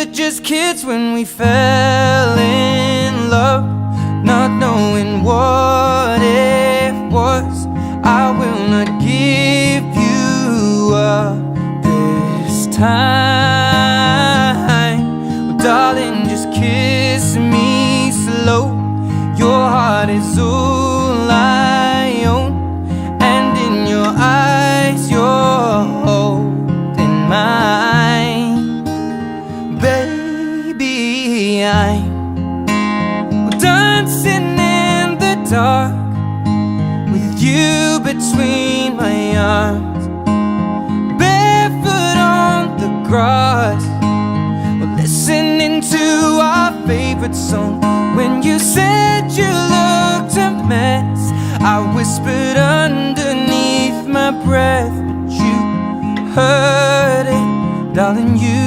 were just kids when we fell in love, not knowing what it was. I will not give you up this time. Well, darling, just kiss me slow. Your heart is all I own, and in your eyes you're holding mine. Baby, I'm dancing in the dark with you between my arms, barefoot on the grass. We're listening to our favorite song. When you said you looked a mess, I whispered underneath my breath, but you heard it, darling, you